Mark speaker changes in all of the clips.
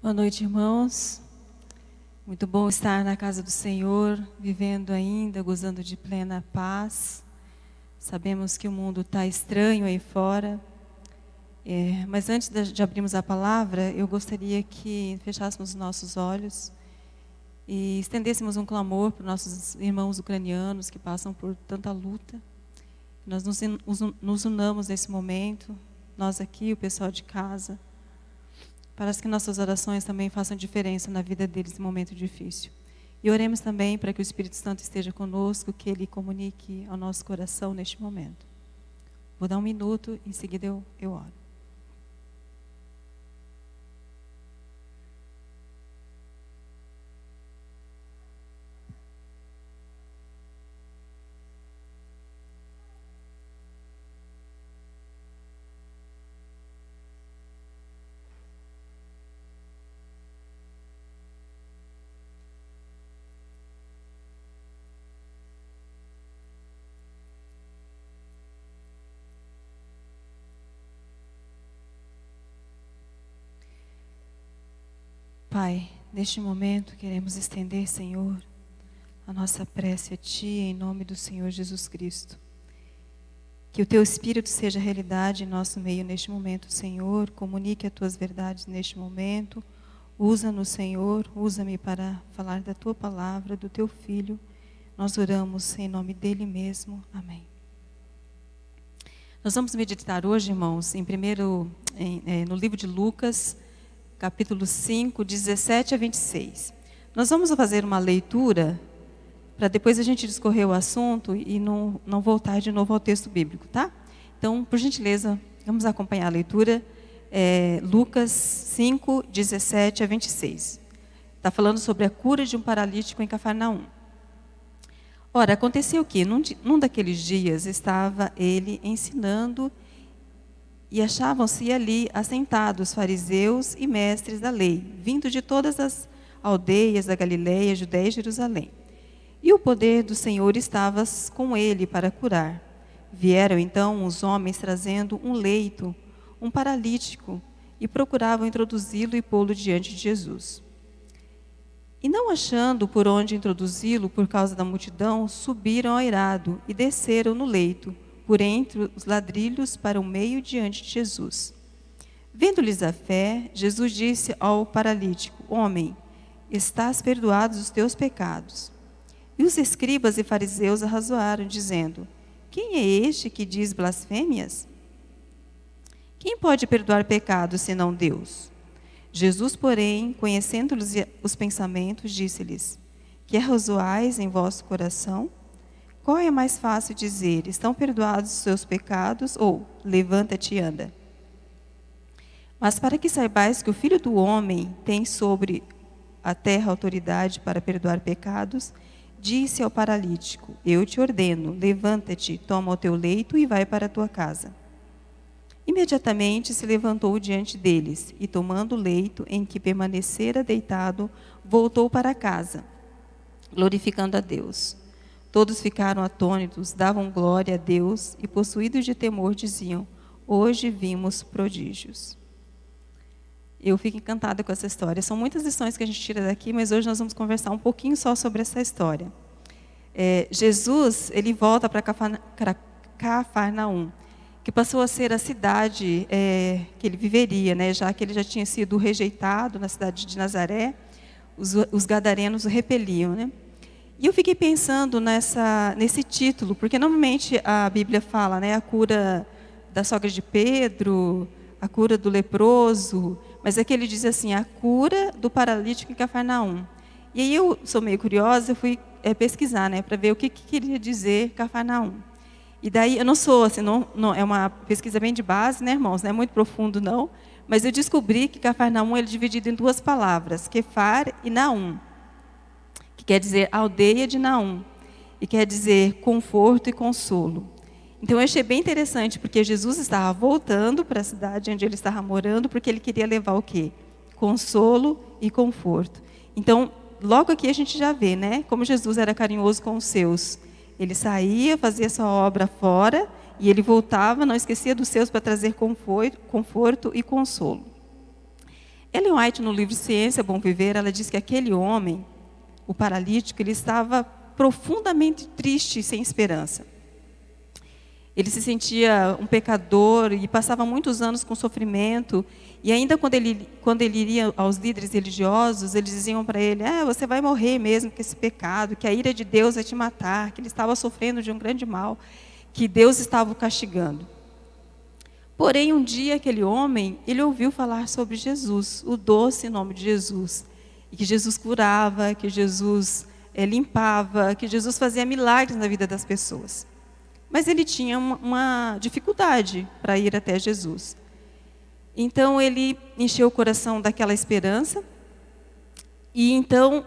Speaker 1: Boa noite, irmãos. Muito bom estar na casa do Senhor, vivendo ainda, gozando de plena paz. Sabemos que o mundo está estranho aí fora. Mas antes de abrirmos a palavra, eu gostaria que fechássemos os nossos olhos e estendêssemos um clamor para os nossos irmãos ucranianos que passam por tanta luta. Nós nos unamos nesse momento, nós aqui, o pessoal de casa, para que nossas orações também façam diferença na vida deles nesse momento difícil. E oremos também para que o Espírito Santo esteja conosco, que Ele comunique ao nosso coração neste momento. Vou dar um minuto, em seguida eu oro. Pai, neste momento queremos estender, Senhor, a nossa prece a Ti, em nome do Senhor Jesus Cristo. Que o Teu Espírito seja realidade em nosso meio neste momento, Senhor. Comunique as Tuas verdades neste momento. Usa-nos, Senhor, usa-me para falar da Tua palavra, do Teu Filho. Nós oramos em nome dEle mesmo. Amém. Nós vamos meditar hoje, irmãos, no livro de Lucas, capítulo 5, 17 a 26. Nós vamos fazer uma leitura, para depois a gente discorrer o assunto e não voltar de novo ao texto bíblico, tá? Então, por gentileza, vamos acompanhar a leitura. Lucas 5, 17 a 26. Está falando sobre a cura de um paralítico em Cafarnaum. Ora, aconteceu que, num daqueles dias, estava ele ensinando e achavam-se ali assentados fariseus e mestres da lei, vindo de todas as aldeias da Galileia, Judéia e Jerusalém. E o poder do Senhor estava com ele para curar. Vieram então os homens trazendo um leito, um paralítico, e procuravam introduzi-lo e pô-lo diante de Jesus. E não achando por onde introduzi-lo por causa da multidão, subiram ao eirado e desceram no leito, por entre os ladrilhos para o meio diante de Jesus. Vendo-lhes a fé, Jesus disse ao paralítico: Homem, estás perdoados os teus pecados. E os escribas e fariseus arrazoaram, dizendo: Quem é este que diz blasfêmias? Quem pode perdoar pecados, senão Deus? Jesus, porém, conhecendo-lhes os pensamentos, disse-lhes: Que arrazoais em vosso coração? Qual é mais fácil dizer, estão perdoados os seus pecados, ou levanta-te e anda? Mas para que saibais que o Filho do Homem tem sobre a terra autoridade para perdoar pecados, disse ao paralítico: Eu te ordeno, levanta-te, toma o teu leito e vai para a tua casa. Imediatamente se levantou diante deles, e tomando o leito em que permanecera deitado, voltou para casa, glorificando a Deus. Todos ficaram atônitos, davam glória a Deus e, possuídos de temor, diziam: Hoje vimos prodígios. Eu fico encantada com essa história. São muitas lições que a gente tira daqui, mas hoje nós vamos conversar um pouquinho só sobre essa história. Jesus, ele volta para Cafarnaum, que passou a ser a cidade que ele viveria, né, já que ele já tinha sido rejeitado na cidade de Nazaré. Os gadarenos o repeliam, né? E eu fiquei pensando nesse título, porque normalmente a Bíblia fala, né, a cura da sogra de Pedro, a cura do leproso, mas aqui ele diz assim, a cura do paralítico em Cafarnaum. E aí eu sou meio curiosa, eu fui pesquisar, né, para ver o que queria dizer Cafarnaum. E daí, eu não sou, assim, não, é uma pesquisa bem de base, né, irmãos, não é muito profundo não, mas eu descobri que Cafarnaum ele é dividido em duas palavras, Kefar e Naum, que quer dizer aldeia de Naum, e quer dizer conforto e consolo. Então eu achei bem interessante, porque Jesus estava voltando para a cidade onde ele estava morando, porque ele queria levar o quê? Consolo e conforto. Então, logo aqui a gente já vê, né, como Jesus era carinhoso com os seus. Ele saía, fazia sua obra fora, e ele voltava, não esquecia dos seus para trazer conforto e consolo. Ellen White, no livro Ciência, Bom Viver, ela diz que aquele homem, o paralítico, ele estava profundamente triste e sem esperança. Ele se sentia um pecador e passava muitos anos com sofrimento. E ainda quando ele iria aos líderes religiosos, eles diziam para ele, você vai morrer mesmo com esse pecado, que a ira de Deus vai te matar, que ele estava sofrendo de um grande mal, que Deus estava o castigando. Porém, um dia aquele homem, ele ouviu falar sobre Jesus, o doce nome de Jesus. E que Jesus curava, que Jesus limpava, que Jesus fazia milagres na vida das pessoas. Mas ele tinha uma dificuldade para ir até Jesus. Então, ele encheu o coração daquela esperança. E então,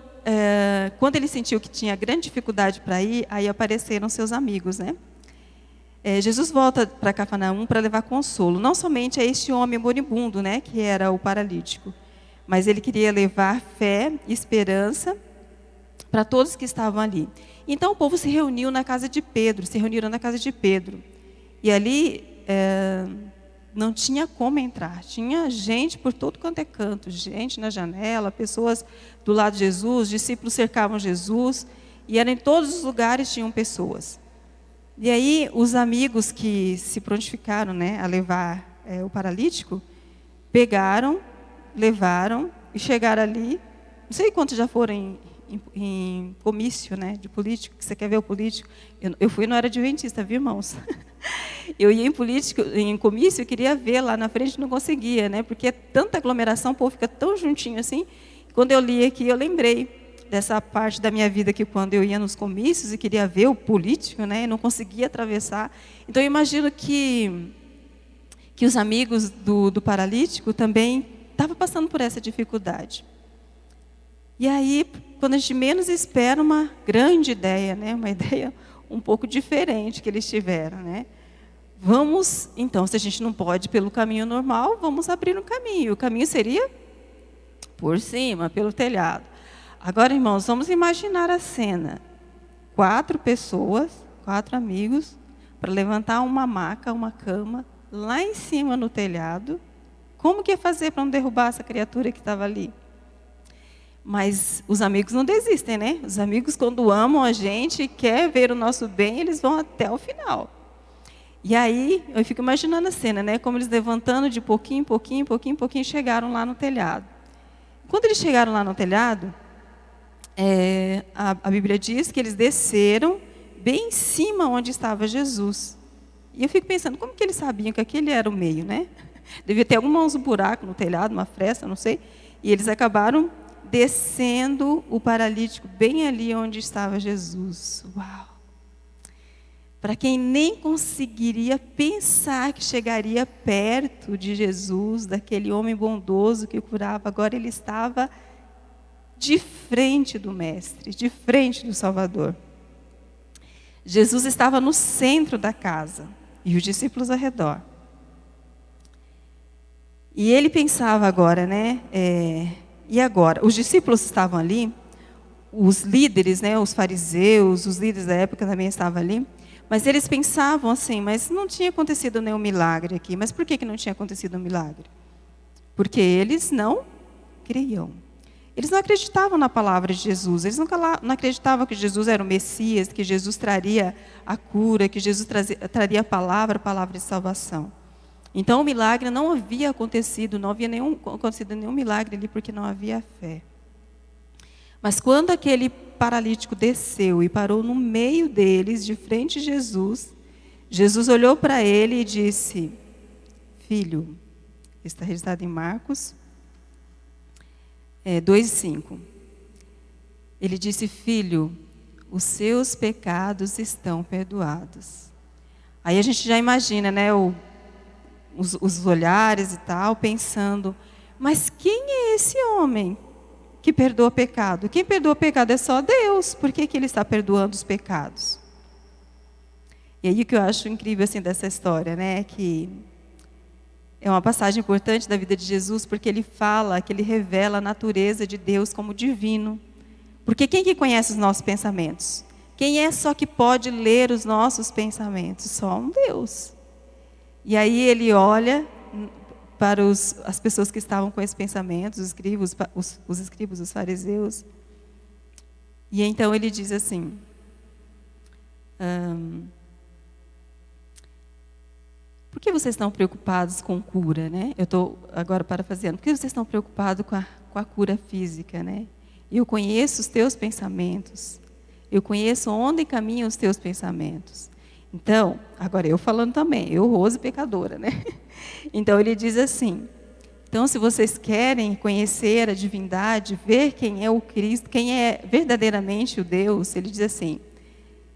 Speaker 1: quando ele sentiu que tinha grande dificuldade para ir, aí apareceram seus amigos, né? Jesus volta para Cafarnaum para levar consolo, não somente a este homem moribundo, né, que era o paralítico, mas ele queria levar fé e esperança para todos que estavam ali. Então o povo se reuniram na casa de Pedro. E ali não tinha como entrar. Tinha gente por todo quanto é canto, gente na janela, pessoas do lado de Jesus, discípulos cercavam Jesus, e em todos os lugares tinham pessoas. E aí os amigos que se prontificaram, né, a levar o paralítico, pegaram, levaram e chegaram ali. Não sei quantos já foram em comício, né, de político, que você quer ver o político. Eu fui, não era adventista, viu, irmãos? Eu ia em comício, eu queria ver lá na frente, não conseguia, né, porque é tanta aglomeração, o povo fica tão juntinho assim. Quando eu li aqui, eu lembrei dessa parte da minha vida que quando eu ia nos comícios e queria ver o político, né, eu não conseguia atravessar. Então eu imagino que os amigos do paralítico também estavam passando por essa dificuldade. E aí, quando a gente menos espera, uma grande ideia, né, uma ideia um pouco diferente que eles tiveram, né? Vamos, então, se a gente não pode ir pelo caminho normal, vamos abrir um caminho. O caminho seria por cima, pelo telhado. Agora, irmãos, vamos imaginar a cena. 4 pessoas, 4 amigos, para levantar uma maca, uma cama, lá em cima no telhado. Como que ia fazer para não derrubar essa criatura que estava ali? Mas os amigos não desistem, né? Os amigos, quando amam a gente e querem ver o nosso bem, eles vão até o final. E aí, eu fico imaginando a cena, né? Como eles levantando de pouquinho em pouquinho, chegaram lá no telhado. Quando eles chegaram lá no telhado, a Bíblia diz que eles desceram bem em cima onde estava Jesus. E eu fico pensando, como que eles sabiam que aquele era o meio, né? Devia ter alguns buracos no telhado, uma fresta, não sei. E eles acabaram descendo o paralítico bem ali onde estava Jesus. Uau! Para quem nem conseguiria pensar que chegaria perto de Jesus, daquele homem bondoso que curava, agora ele estava de frente do Mestre, de frente do Salvador. Jesus estava no centro da casa e os discípulos ao redor. E ele pensava agora, né? E agora? Os discípulos estavam ali, os líderes, né? Os fariseus, os líderes da época também estavam ali. Mas eles pensavam assim, mas não tinha acontecido nenhum milagre aqui. Mas por que não tinha acontecido um milagre? Porque eles não criam. Eles não acreditavam na palavra de Jesus. Eles não acreditavam que Jesus era o Messias, que Jesus traria a cura, que Jesus traria a palavra de salvação. Então o milagre não havia acontecido, não havia acontecido nenhum milagre ali, porque não havia fé. Mas quando aquele paralítico desceu e parou no meio deles, de frente a Jesus, Jesus olhou para ele e disse, filho, está registrado em Marcos 2:5. Ele disse, filho, os seus pecados estão perdoados. Aí a gente já imagina, né, os olhares e tal, pensando, mas quem é esse homem que perdoa pecado? Quem perdoa pecado é só Deus. Por que ele está perdoando os pecados? E aí o que eu acho incrível assim, dessa história, né, que é uma passagem importante da vida de Jesus, porque ele fala, que ele revela a natureza de Deus como divino. Porque quem que conhece os nossos pensamentos? Quem é só que pode ler os nossos pensamentos? Só um Deus. E aí ele olha para as pessoas que estavam com esses pensamentos, os escribas, os fariseus. E então ele diz assim, por que vocês estão preocupados com cura, né? Eu estou agora parafraseando. Por que vocês estão preocupados com a cura física, né? Eu conheço os teus pensamentos. Eu conheço onde caminham os teus pensamentos. Então, agora eu falando também, eu, Rose, pecadora, né? Então ele diz assim, então se vocês querem conhecer a divindade, ver quem é o Cristo, quem é verdadeiramente o Deus, ele diz assim,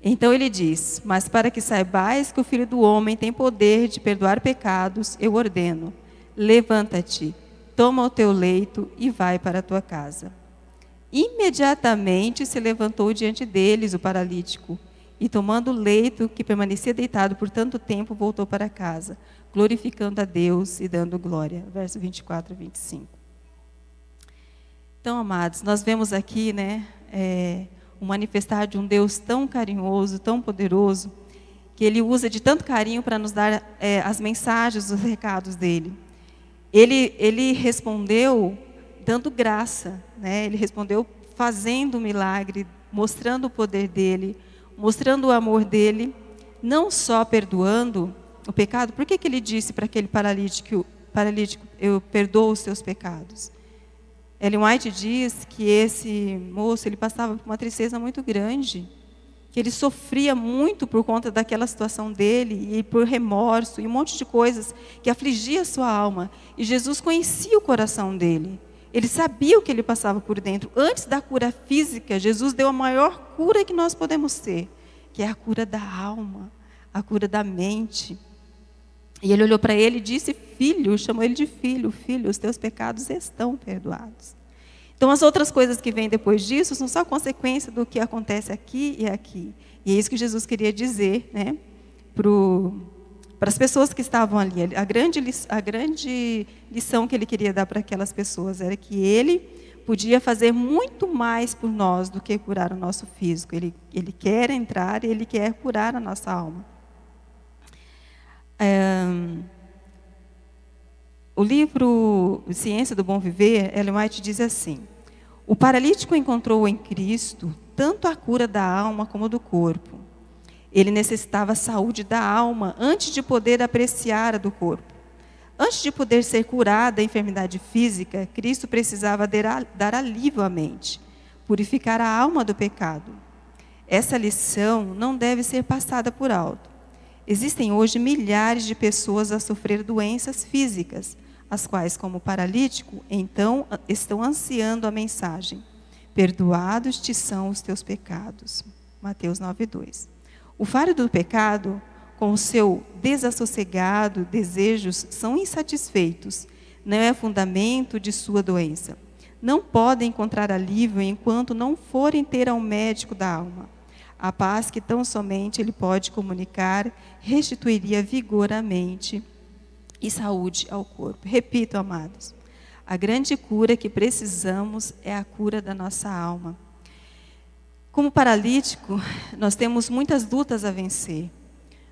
Speaker 1: então ele diz, mas para que saibais que o Filho do Homem tem poder de perdoar pecados, eu ordeno, levanta-te, toma o teu leito e vai para a tua casa. Imediatamente se levantou diante deles o paralítico, e tomando o leito que permanecia deitado por tanto tempo, voltou para casa, glorificando a Deus e dando glória. Verso 24 a 25. Então, amados, nós vemos aqui, né, o manifestar de um Deus tão carinhoso, tão poderoso, que Ele usa de tanto carinho para nos dar as mensagens, os recados dEle. Ele respondeu dando graça, né? Ele respondeu fazendo um milagre, mostrando o poder dEle, mostrando o amor dEle, não só perdoando o pecado. Por que Ele disse para aquele paralítico, eu perdoo os seus pecados? Ellen White diz que esse moço, ele passava por uma tristeza muito grande, que ele sofria muito por conta daquela situação dele, e por remorso, e um monte de coisas que afligia a sua alma. E Jesus conhecia o coração dele. Ele sabia o que ele passava por dentro. Antes da cura física, Jesus deu a maior cura que nós podemos ter, que é a cura da alma, a cura da mente. E ele olhou para ele e disse, filho, chamou ele de filho, filho, os teus pecados estão perdoados. Então as outras coisas que vêm depois disso são só consequência do que acontece aqui e aqui. E é isso que Jesus queria dizer, né, para as pessoas que estavam ali. A grande lição que ele queria dar para aquelas pessoas era que ele podia fazer muito mais por nós do que curar o nosso físico. Ele quer entrar e ele quer curar a nossa alma. O livro Ciência do Bom Viver, Ellen White diz assim, o paralítico encontrou em Cristo tanto a cura da alma como do corpo. Ele necessitava saúde da alma antes de poder apreciar a do corpo. Antes de poder ser curada da enfermidade física, Cristo precisava dar alívio à mente, purificar a alma do pecado. Essa lição não deve ser passada por alto. Existem hoje milhares de pessoas a sofrer doenças físicas, as quais, como paralítico, então estão ansiando a mensagem. Perdoados te são os teus pecados. Mateus 9:2. O fardo do pecado, com o seu desassossegado desejos, são insatisfeitos. Não é fundamento de sua doença. Não podem encontrar alívio enquanto não forem ter ao médico da alma. A paz que tão somente ele pode comunicar restituiria vigor à mente e saúde ao corpo. Repito, amados, a grande cura que precisamos é a cura da nossa alma. Como paralítico, nós temos muitas lutas a vencer.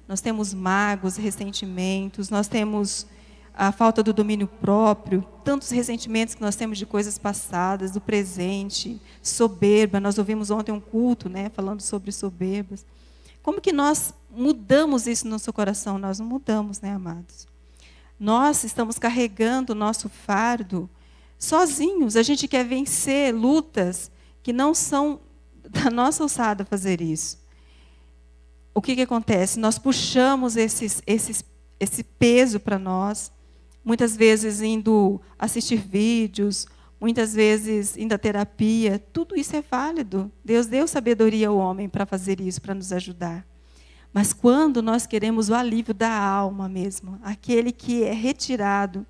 Speaker 1: Nós temos mágoas, ressentimentos, nós temos a falta do domínio próprio, tantos ressentimentos que nós temos de coisas passadas, do presente, soberba. Nós ouvimos ontem um culto, né, falando sobre soberbas. Como que nós mudamos isso no nosso coração? Nós não mudamos, né, amados? Nós estamos carregando o nosso fardo sozinhos. A gente quer vencer lutas que não são da nossa alçada fazer isso. O que acontece? Nós puxamos esse peso para nós, muitas vezes indo assistir vídeos, muitas vezes indo à terapia. Tudo isso é válido. Deus deu sabedoria ao homem para fazer isso, para nos ajudar. Mas quando nós queremos o alívio da alma mesmo, aquele que é retirado,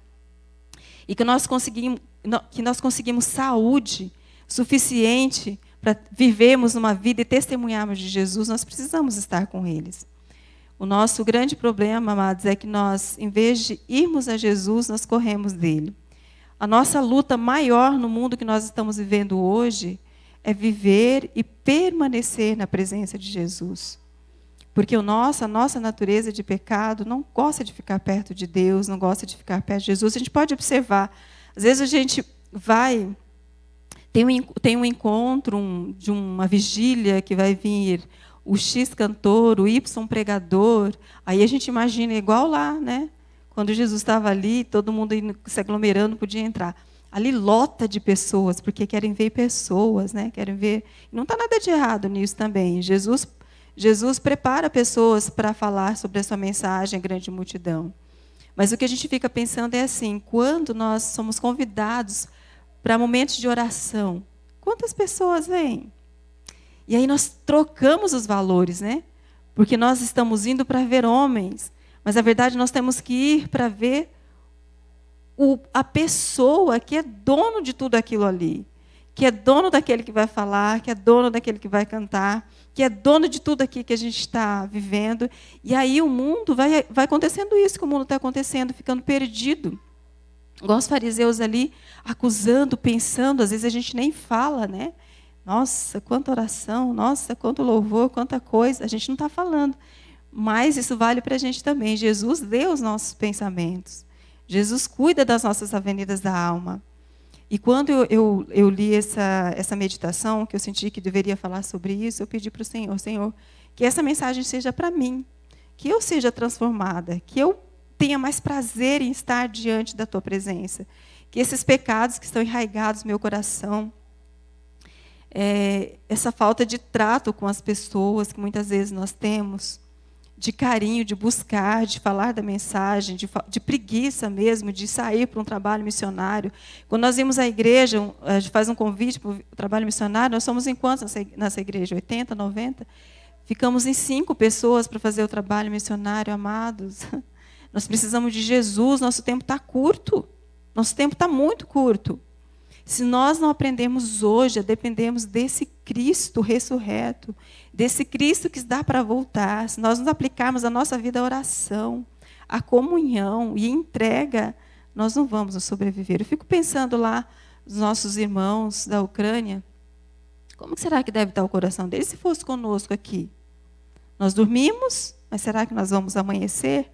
Speaker 1: e que nós conseguimos saúde suficiente para vivermos uma vida e testemunharmos de Jesus, nós precisamos estar com eles. O nosso grande problema, amados, é que nós, em vez de irmos a Jesus, nós corremos dele. A nossa luta maior no mundo que nós estamos vivendo hoje é viver e permanecer na presença de Jesus. Porque a nossa natureza de pecado não gosta de ficar perto de Deus, não gosta de ficar perto de Jesus. A gente pode observar. Às vezes a gente vai, tem um encontro de uma vigília que vai vir o X cantor, o Y pregador. Aí a gente imagina igual lá, né? Quando Jesus estava ali, todo mundo se aglomerando, podia entrar. Ali lota de pessoas, porque querem ver pessoas, né? Querem ver. Não está nada de errado nisso também. Jesus prepara pessoas para falar sobre a sua mensagem, a grande multidão. Mas o que a gente fica pensando é assim: quando nós somos convidados para momentos de oração, quantas pessoas vêm? E aí nós trocamos os valores, né? Porque nós estamos indo para ver homens, mas na verdade nós temos que ir para ver a pessoa que é dono de tudo aquilo ali, que é dono daquele que vai falar, que é dono daquele que vai cantar, que é dono de tudo aqui que a gente está vivendo. E aí o mundo vai acontecendo isso que o mundo está acontecendo, ficando perdido. Igual os fariseus ali, acusando, pensando, às vezes a gente nem fala, né? Nossa, quanta oração, nossa, quanto louvor, quanta coisa. A gente não está falando. Mas isso vale para a gente também. Jesus lê os nossos pensamentos. Jesus cuida das nossas avenidas da alma. E quando eu li essa meditação, que eu senti que deveria falar sobre isso, eu pedi para o Senhor, Senhor, que essa mensagem seja para mim, que eu seja transformada, que eu tenha mais prazer em estar diante da Tua presença, que esses pecados que estão enraigados no meu coração, essa falta de trato com as pessoas que muitas vezes nós temos, de carinho, de buscar, de falar da mensagem, de preguiça mesmo, de sair para um trabalho missionário. Quando nós vimos a igreja, a gente faz um convite para o trabalho missionário, nós somos em quantos nessa igreja? 80, 90? Ficamos em 5 pessoas para fazer o trabalho missionário, amados. Nós precisamos de Jesus, nosso tempo está curto. Nosso tempo está muito curto. Se nós não aprendemos hoje a dependermos desse Cristo ressurreto, desse Cristo que dá para voltar, se nós nos aplicarmos a nossa vida à oração, à comunhão e entrega, nós não vamos nos sobreviver. Eu fico pensando lá, os nossos irmãos da Ucrânia, como será que deve estar o coração deles se fosse conosco aqui? Nós dormimos, mas será que nós vamos amanhecer?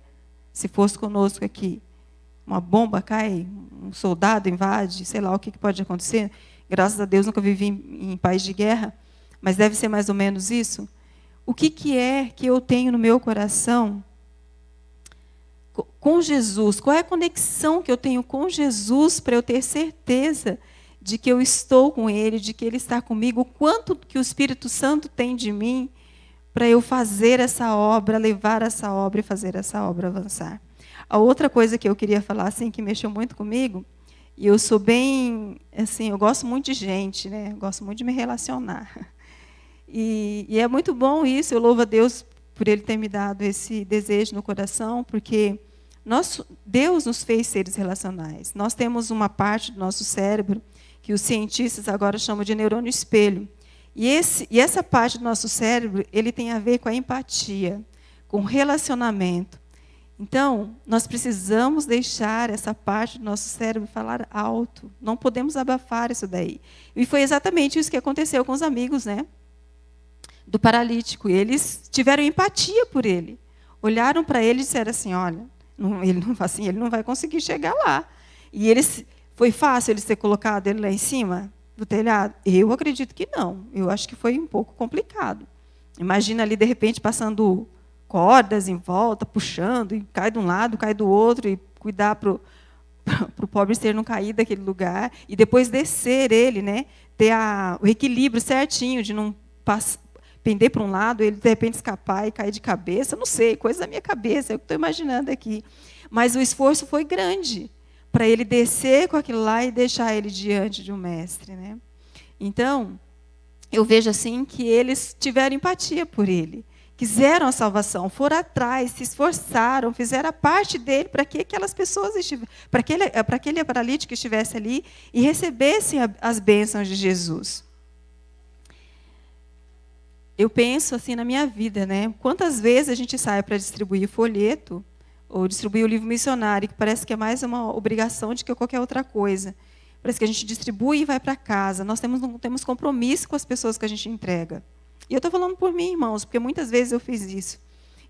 Speaker 1: Se fosse conosco aqui, uma bomba cai, um soldado invade, sei lá o que pode acontecer. Graças a Deus nunca vivi em país de guerra, mas deve ser mais ou menos isso. O que é que eu tenho no meu coração com Jesus? Qual é a conexão que eu tenho com Jesus para eu ter certeza de que eu estou com Ele, de que Ele está comigo? O quanto que o Espírito Santo tem de mim para eu fazer essa obra, levar essa obra e fazer essa obra avançar. A outra coisa que eu queria falar, assim, que mexeu muito comigo, e eu sou bem, assim, eu gosto muito de gente, né? Eu gosto muito de me relacionar. E é muito bom isso, eu louvo a Deus por Ele ter me dado esse desejo no coração, porque Deus nos fez seres relacionais. Nós temos uma parte do nosso cérebro que os cientistas agora chamam de neurônio espelho. E essa parte do nosso cérebro, ele tem a ver com a empatia, com o relacionamento. Então, nós precisamos deixar essa parte do nosso cérebro falar alto. Não podemos abafar isso daí. E foi exatamente isso que aconteceu com os amigos, né? Do paralítico. Eles tiveram empatia por ele. Olharam para ele e disseram assim, olha, ele não vai conseguir chegar lá. E foi fácil ele ter colocado ele lá em cima do telhado? Eu acredito que não. Eu acho que foi um pouco complicado. Imagina ali, de repente, passando cordas em volta, puxando, e cai de um lado, cai do outro, e cuidar para o pobre ser não cair daquele lugar, e depois descer ele, né, ter o equilíbrio certinho, de não pender para um lado, ele de repente escapar e cair de cabeça, não sei, coisa da minha cabeça, é o que estou imaginando aqui. Mas o esforço foi grande, para ele descer com aquilo lá e deixar ele diante de um mestre, né? Então, eu vejo assim que eles tiveram empatia por ele, quiseram a salvação, foram atrás, se esforçaram, fizeram a parte dele para que aquelas pessoas para aquele paralítico estivesse ali e recebessem as bênçãos de Jesus. Eu penso assim na minha vida, né? Quantas vezes a gente sai para distribuir folheto ou distribuir o livro missionário, que parece que é mais uma obrigação do que qualquer outra coisa. Parece que a gente distribui e vai para casa. Nós não temos compromisso com as pessoas que a gente entrega. E eu estou falando por mim, irmãos, porque muitas vezes eu fiz isso.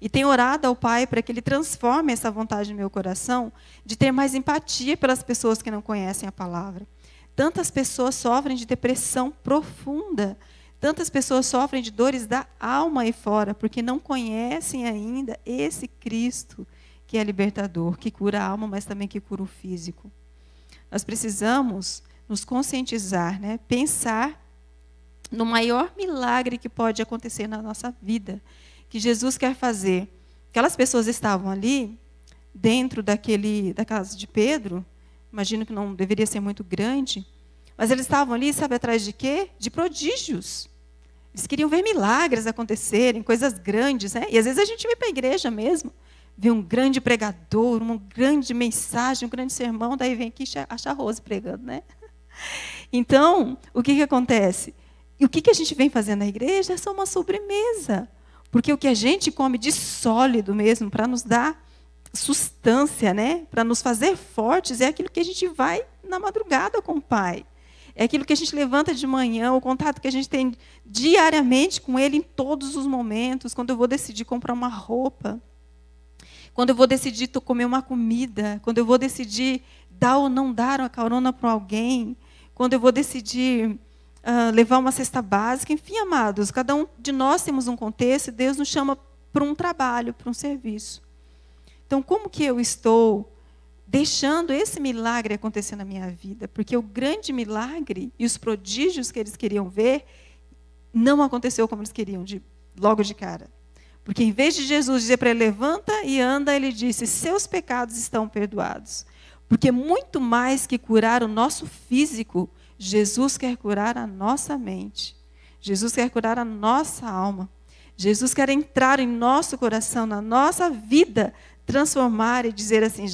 Speaker 1: E tenho orado ao Pai para que Ele transforme essa vontade no meu coração de ter mais empatia pelas pessoas que não conhecem a palavra. Tantas pessoas sofrem de depressão profunda. Tantas pessoas sofrem de dores da alma aí fora, porque não conhecem ainda esse Cristo que é libertador, que cura a alma, mas também que cura o físico. Nós precisamos nos conscientizar, né? Pensar no maior milagre que pode acontecer na nossa vida, que Jesus quer fazer. Aquelas pessoas estavam ali, dentro da casa de Pedro, imagino que não deveria ser muito grande, mas eles estavam ali, sabe atrás de quê? De prodígios. Eles queriam ver milagres acontecerem, coisas grandes, né? E às vezes a gente vem para a igreja mesmo, vê um grande pregador, uma grande mensagem, um grande sermão, daí vem aqui acha Rose pregando, né? Então, o que acontece? E o que a gente vem fazer na igreja é só uma sobremesa. Porque o que a gente come de sólido mesmo, para nos dar sustância, né? Para nos fazer fortes, é aquilo que a gente vai na madrugada com o Pai. É aquilo que a gente levanta de manhã, o contato que a gente tem diariamente com Ele em todos os momentos, quando eu vou decidir comprar uma roupa, quando eu vou decidir comer uma comida, quando eu vou decidir dar ou não dar uma carona para alguém, quando eu vou decidir levar uma cesta básica, enfim, amados, cada um de nós temos um contexto e Deus nos chama para um trabalho, para um serviço. Então, como que eu estou deixando esse milagre acontecer na minha vida? Porque o grande milagre e os prodígios que eles queriam ver não aconteceu como eles queriam, logo de cara. Porque em vez de Jesus dizer para ele, levanta e anda, ele disse, seus pecados estão perdoados. Porque muito mais que curar o nosso físico, Jesus quer curar a nossa mente. Jesus quer curar a nossa alma. Jesus quer entrar em nosso coração, na nossa vida, transformar e dizer assim,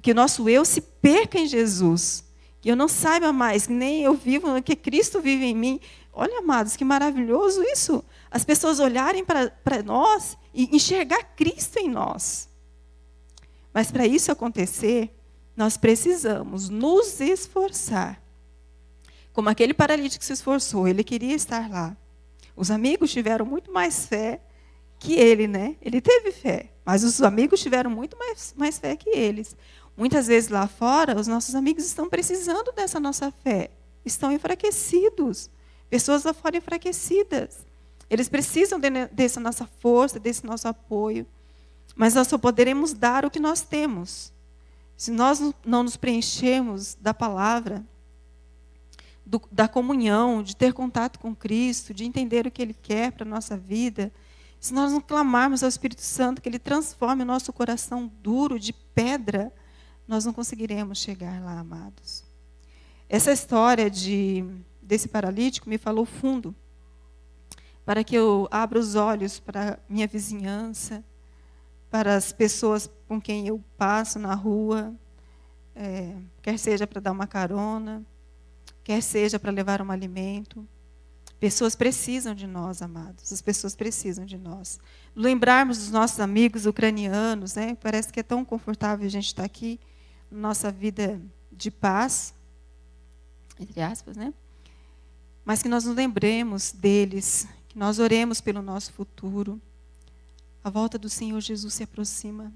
Speaker 1: que o nosso eu se perca em Jesus. Que eu não saiba mais, que nem eu vivo, que Cristo vive em mim. Olha, amados, que maravilhoso isso. As pessoas olharem para nós e enxergar Cristo em nós. Mas para isso acontecer, nós precisamos nos esforçar. Como aquele paralítico se esforçou, ele queria estar lá. Os amigos tiveram muito mais fé que ele, né? Ele teve fé, mas os amigos tiveram muito mais fé que eles. Muitas vezes lá fora, os nossos amigos estão precisando dessa nossa fé. Estão enfraquecidos. Pessoas lá fora enfraquecidas. Eles precisam dessa nossa força, desse nosso apoio. Mas nós só poderemos dar o que nós temos. Se nós não nos preenchermos da palavra, da comunhão, de ter contato com Cristo, de entender o que Ele quer para a nossa vida, se nós não clamarmos ao Espírito Santo que Ele transforme o nosso coração duro de pedra, nós não conseguiremos chegar lá, amados. Essa história desse paralítico me falou fundo, para que eu abra os olhos para minha vizinhança, para as pessoas com quem eu passo na rua, quer seja para dar uma carona, quer seja para levar um alimento. Pessoas precisam de nós, amados. As pessoas precisam de nós. Lembrarmos dos nossos amigos ucranianos, né? Parece que é tão confortável a gente estar aqui, na nossa vida de paz, entre aspas, né? Mas que nós nos lembremos deles, que nós oremos pelo nosso futuro. A volta do Senhor Jesus se aproxima.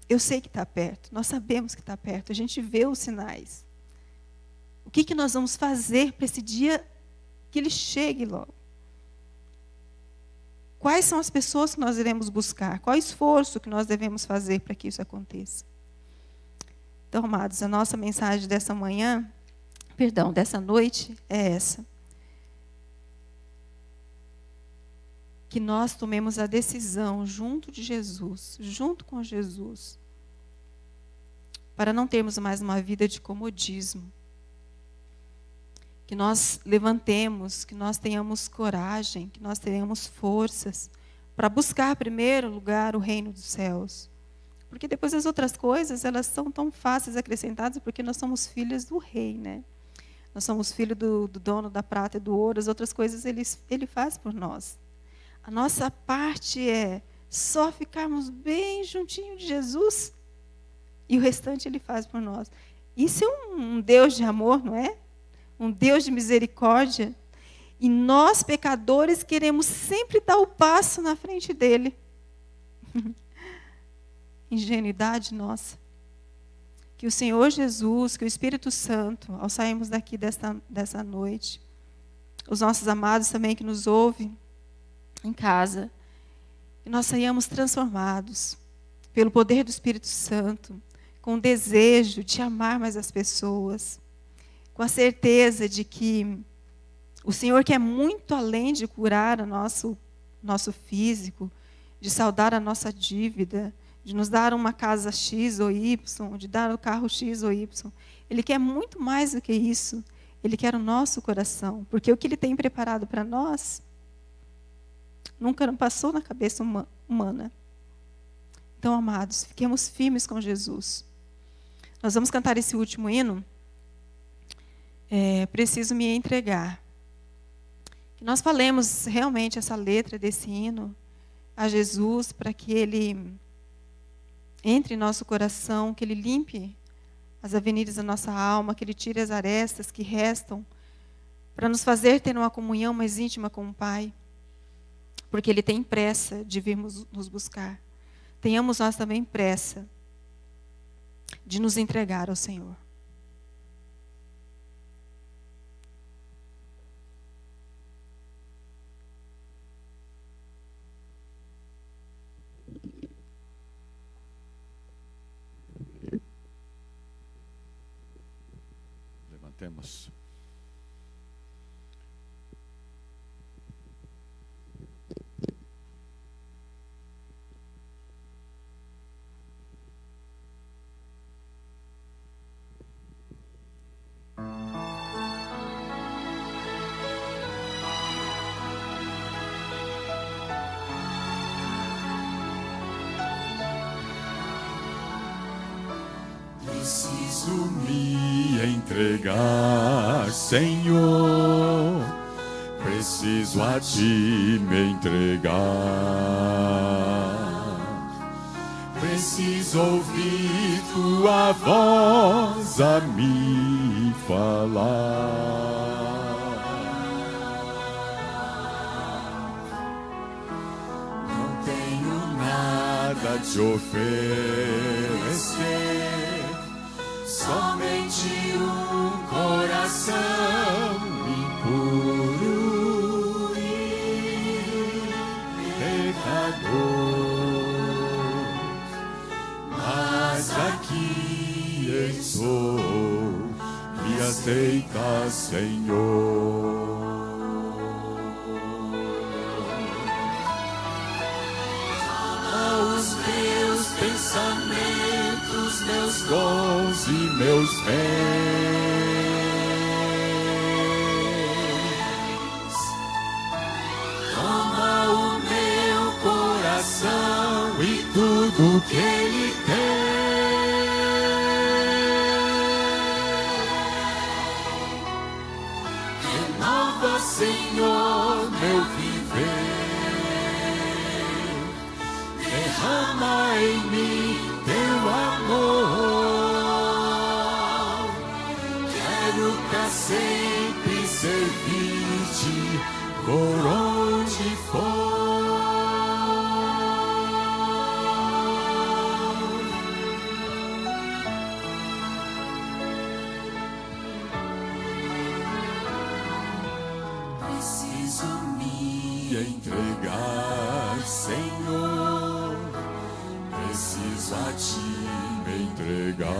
Speaker 1: Eu sei que está perto, nós sabemos que está perto, a gente vê os sinais. O que nós vamos fazer para esse dia que Ele chegue logo? Quais são as pessoas que nós iremos buscar? Qual o esforço que nós devemos fazer para que isso aconteça? Então, amados, a nossa mensagem dessa noite é essa. Que nós tomemos a decisão junto de Jesus, junto com Jesus, para não termos mais uma vida de comodismo. Que nós levantemos, que nós tenhamos coragem, que nós tenhamos forças para buscar, em primeiro lugar, o reino dos céus. Porque depois as outras coisas, elas são tão fáceis acrescentadas, porque nós somos filhos do rei, né? Nós somos filhos do dono da prata e do ouro, as outras coisas ele faz por nós. A nossa parte é só ficarmos bem juntinho de Jesus e o restante Ele faz por nós. Isso é um Deus de amor, não é? Um Deus de misericórdia. E nós, pecadores, queremos sempre dar o passo na frente dEle. ingenuidade nossa. Que o Senhor Jesus, que o Espírito Santo, ao sairmos daqui dessa noite, os nossos amados também que nos ouvem em casa, que nós saiamos transformados pelo poder do Espírito Santo, com o desejo de amar mais as pessoas, com a certeza de que o Senhor quer muito além de curar o nosso físico, de saldar a nossa dívida, de nos dar uma casa X ou Y, de dar o carro X ou Y. Ele quer muito mais do que isso. Ele quer o nosso coração, porque o que Ele tem preparado para nós nunca não passou na cabeça humana. Então, amados, fiquemos firmes com Jesus. Nós vamos cantar esse último hino. Preciso me entregar. Que nós falemos realmente essa letra desse hino a Jesus, para que Ele entre em nosso coração, que Ele limpe as avenidas da nossa alma, que Ele tire as arestas que restam, para nos fazer ter uma comunhão mais íntima com o Pai, porque Ele tem pressa de vir nos buscar. Tenhamos nós também pressa de nos entregar ao Senhor.
Speaker 2: Temos. Preciso me entregar, Senhor. Preciso a Ti me entregar. Preciso ouvir Tua voz a me falar. Não tenho nada de oferecer. Somente um coração impuro e pecador. Mas aqui estou, me aceita, Senhor. Os meus pensamentos, meus dons e meus bens. Toma o meu coração e tudo que ele tem. Renova, Senhor, meu viver. Derrama em mim Teu amor. Quero pra sempre servir-Te por onde for. Preciso me entregar, Senhor. Preciso a Ti me entregar.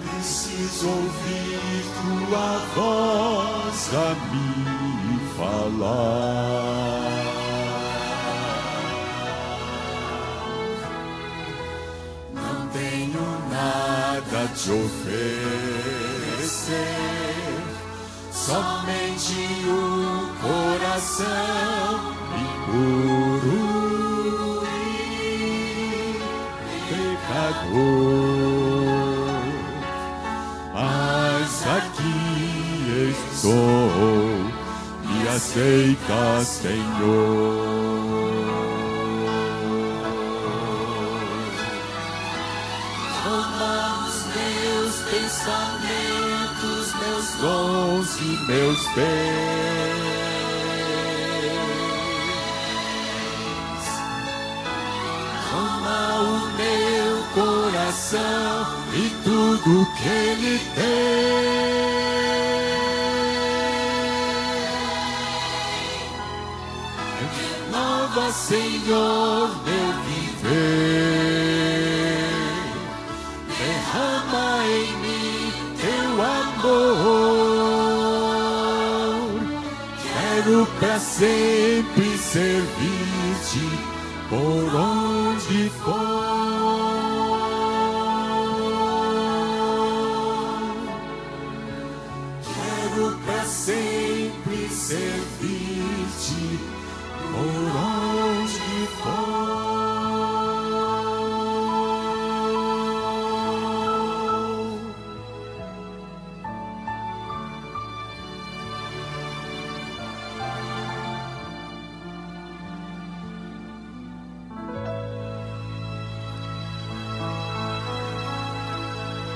Speaker 2: Preciso ouvir Tua voz a me falar. Não tenho nada de oferecer, somente um coração impuro e pecador. Mas aqui estou, me aceita, Senhor. Toma os meus pensamentos, meus dons e meus bens. coração e tudo que ele tem. Renova, Senhor, meu viver. Derrama em mim teu amor. Quero pra sempre servir-te por onde for. Quero pra sempre servir-te por onde for.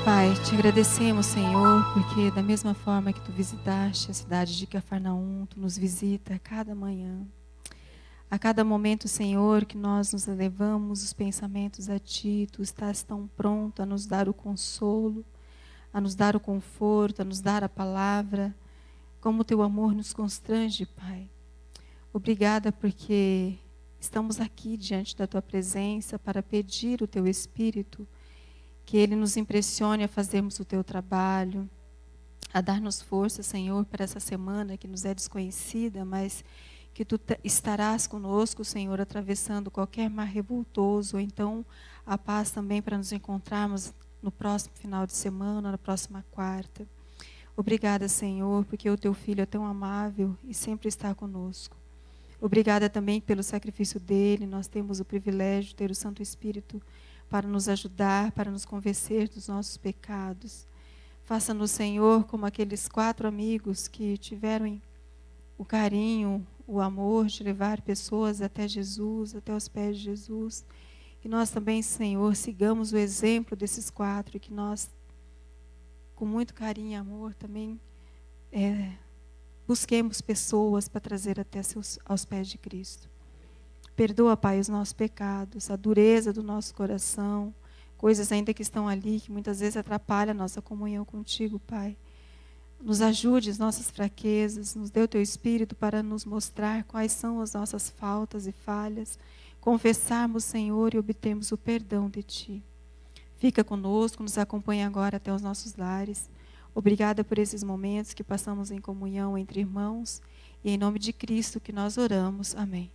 Speaker 1: Pai, te agradecemos, Senhor, porque da mesma forma que tu visitaste a cidade de Cafarnaum, tu nos visita a cada manhã. A cada momento, Senhor, que nós nos elevamos os pensamentos a Ti, Tu estás tão pronto a nos dar o consolo, a nos dar o conforto, a nos dar a palavra, como o Teu amor nos constrange, Pai. Obrigada porque estamos aqui diante da Tua presença para pedir o Teu Espírito, que Ele nos impressione a fazermos o Teu trabalho, a dar-nos força, Senhor, para essa semana que nos é desconhecida, mas que Tu estarás conosco, Senhor, atravessando qualquer mar revoltoso, ou então a paz também para nos encontrarmos no próximo final de semana, na próxima quarta. Obrigada, Senhor, porque o Teu Filho é tão amável e sempre está conosco. Obrigada também pelo sacrifício dele, nós temos o privilégio de ter o Santo Espírito para nos ajudar, para nos convencer dos nossos pecados. Faça-nos, Senhor, como aqueles 4 amigos que tiveram o carinho, o amor de levar pessoas até Jesus, até os pés de Jesus. Que nós também, Senhor, sigamos o exemplo desses 4 e que nós, com muito carinho e amor, também busquemos pessoas para trazer até aos pés de Cristo. Perdoa, Pai, os nossos pecados, a dureza do nosso coração, coisas ainda que estão ali, que muitas vezes atrapalham a nossa comunhão contigo, Pai. Nos ajude as nossas fraquezas, nos dê o Teu Espírito para nos mostrar quais são as nossas faltas e falhas, confessarmos, Senhor, e obtermos o perdão de Ti. Fica conosco, nos acompanha agora até os nossos lares. Obrigada por esses momentos que passamos em comunhão entre irmãos, e em nome de Cristo que nós oramos. Amém.